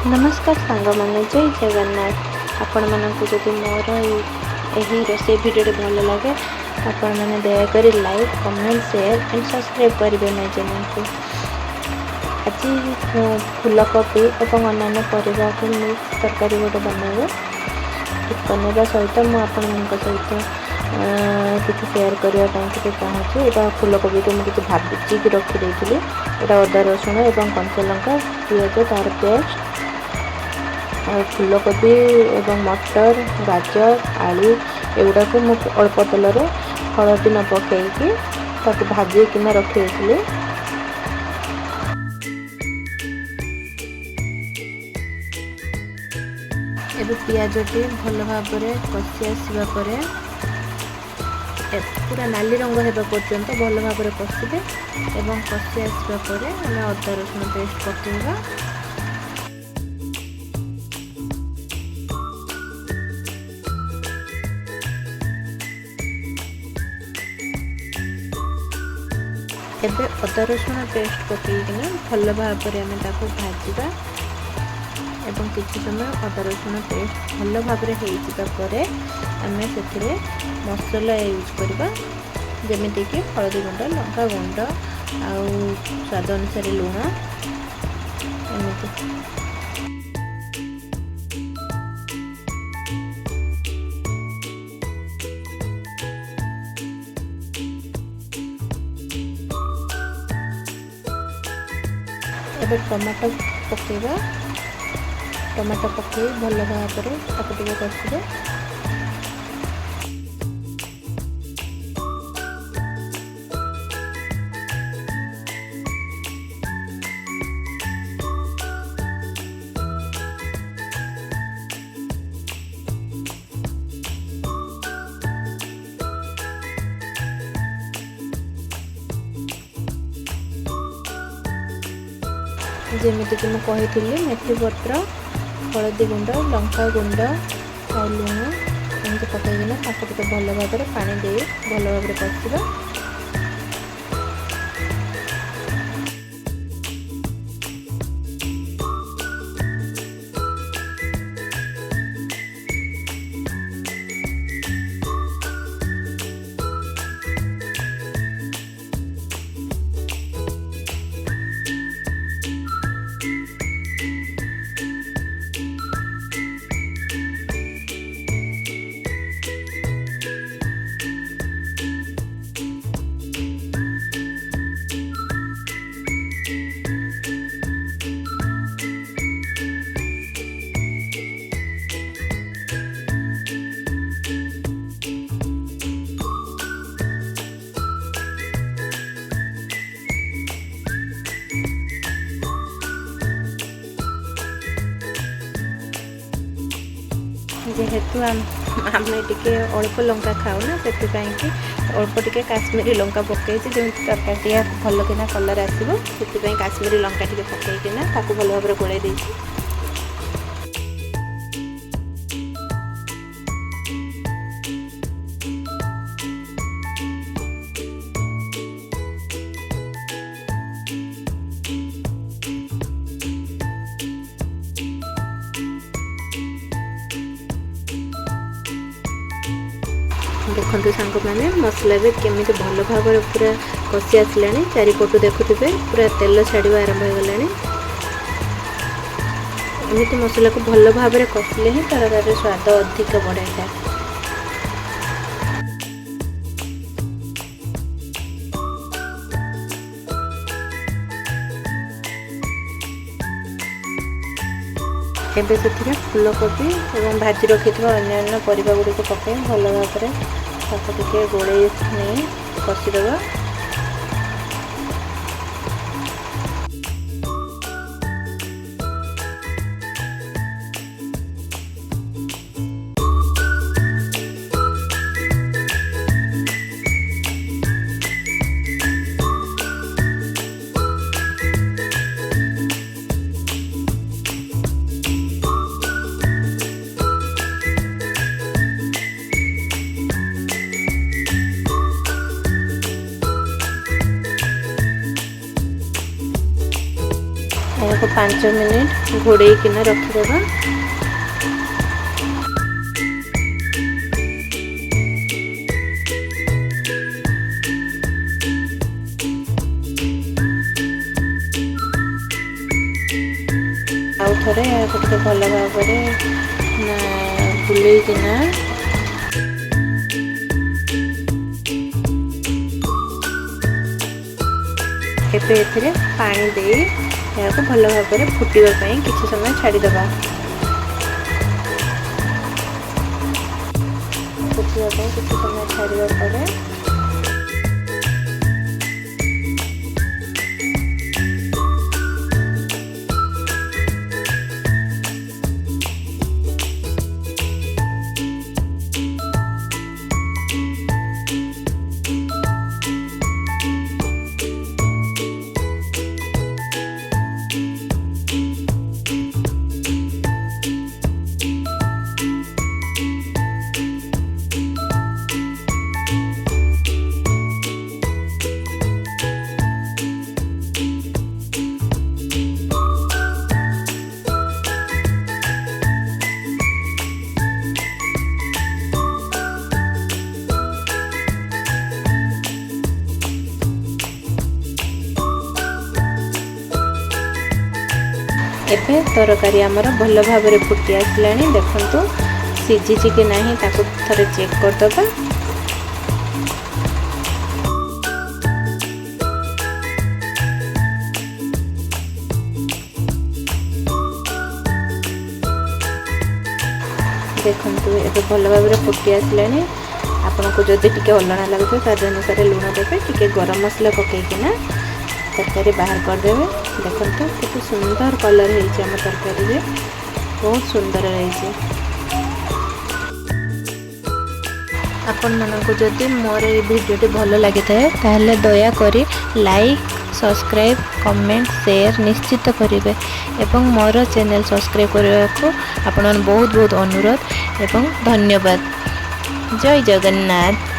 नमस्कार सांग मैंने जय जगन्नाथ आपण मानक जदि मोर यही रोसे भिडियो भल लगे आपण मैंने दयाकोरी like comment share and subscribe करेंगे ना चैनल को। आज फूलकोबी और अन्य परिवा को मिक्स तरकारी गोटे बनइबे बनवा सहित मुझे सहित किसी शेयर करने चाहूँगी। यहाँ फूलकोबी को मुझे भाजी की रखी यहाँ अदा रसुण और कंचा लंका पिज तार पेस्ट फूलकोबी एवं मटर गाजर आलू एगुड़ा को मुझे अल्प तेल हलदी न पकईकि भाजिकिना रखी एबे पियाजटी भल भाव कषि आसवा पूरा नाली रंग होगा पर्यंत भल भाव कषिबे एवं कषि आसवा पर आम अदा रसुण पेस्ट पकेगा। एबे अदा रसुण पेस्ट पकईकिना भल भाव भाजवा एवं किसी समय अदा रसुण पेस्ट भल भाव आम से मसला यूज करवा जमीक हलदी गुंड लंका गुंड आउ स्वाद अनुसार लुण एमती एबे टमाटो पकेगा टमाटो पकई भल भाव कषिबे जमीक मुझे कही मेथी पत्र हलदी गुंड लंका गुंड और लुण एमती पकईना भल भाव पानी दे भल भाव कषा। जेहेतु आम टे अल्प लंका खाऊना से अल्प टे काश्मीरी लंका पकई जो तरकारी भल किना कलर आसो से काश्मीरी लंका टे पकईकिना भल भाव गोल दे। देखो सांग मैंने मसला भी केमी भल भाव पूरा कषि आसला चारिपटू देखुवे पूरा तेल छाड़ा आरंभ हो गला। एमती मसला को भल भाव कषिले ही तरकारी स्वाद अधिक बढ़ाई था। एबे से फूलकोबी और भाजी रखी अन्य परिवा गुड़िक पकई भल भाव टे गोल नहीं कषिदेवा। 5 ମିନିଟ୍ ଘୋड़ेଇकिना रखिदेबा। आउ थरे गोटे भल भाव बुलेकिना एबे एथिरे पानी दे याको भल भाव फुटिबा पई किछि समय छाड़ी दबा। फुटिबा पई किछि समय छाड़िबा परे एबे तरकारी आमर भल भाव फुटी आसलानी। देखंतु सिझी कि नहीं ताकू थरे चेक कर दबा। देखंतु एबे भल भाव फुटी आसलानी। आपनको जदि टिके अलणा लगुथो स्वाद अनुसार लुण देबे, टिके गरम मसला पकेइकिना तरकारी बाहर कर देबे। देखंतु कितु सुंदर कलर हेछि हम तरकारी रे, बहुत सुंदर रहिछि। आपण मानको जदि मोर ए वीडियोटी भल लागि थाए ताहले दया करी लाइक, सब्सक्राइब, कमेंट, शेयर निश्चित करिवे एवं मोर चैनल सब्सक्राइब करबा को आपण बहुत बहुत अनुरोध एवं धन्यवाद। जय जगन्नाथ।